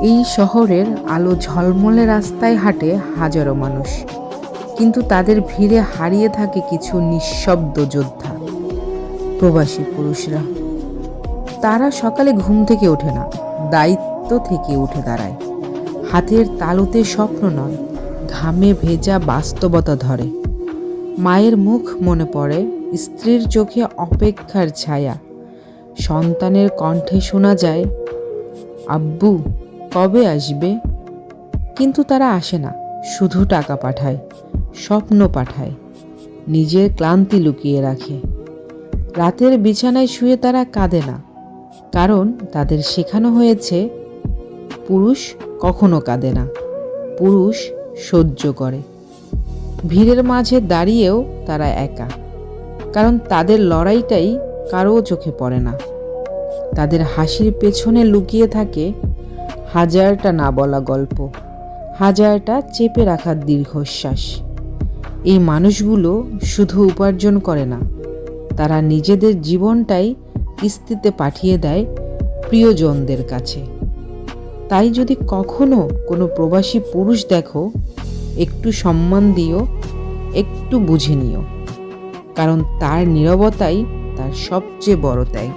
এই শহরের আলো ঝলমলে রাস্তায় হাঁটে হাজারো মানুষ, কিন্তু তাদের ভিড়ে হারিয়ে থাকে কিছু নিঃশব্দ যোদ্ধা, প্রবাসী পুরুষরা। তারা সকালে ঘুম থেকে ওঠে না, দায়িত্ব থেকে উঠে দাঁড়ায়। হাতের তালুতে স্বপ্ন নয়, ঘামে ভেজা বাস্তবতা ধরে। মায়ের মুখ মনে পড়ে, স্ত্রীর চোখে অপেক্ষার ছায়া, সন্তানের কণ্ঠে শোনা যায়, আব্বু কবে আসবে? কিন্তু তারা আসে না, শুধু টাকা পাঠায়, স্বপ্ন পাঠায়, নিজের ক্লান্তি লুকিয়ে রাখে। রাতের বিছানায় শুয়ে তারা কাঁদে না, কারণ তাদের শেখানো হয়েছে পুরুষ কখনো কাঁদে না, পুরুষ সহ্য করে। ভিড়ের মাঝে দাঁড়িয়েও তারা একা, কারণ তাদের লড়াইটাই কারো চোখে পড়ে না। তাদের হাসির পেছনে লুকিয়ে থাকে হাজারটা না বলা গল্প, হাজারটা চেপে রাখার দীর্ঘশ্বাস। এই মানুষগুলো শুধু উপার্জন করে না, তারা নিজেদের জীবনটাই কিস্তিতে পাঠিয়ে দেয় প্রিয়জনদের কাছে। তাই যদি কখনো কোনো প্রবাসী পুরুষ দেখো, একটু সম্মান দিও, একটু বুঝে নিও, কারণ তার নীরবতাই তার সবচেয়ে বড় ত্যাগ।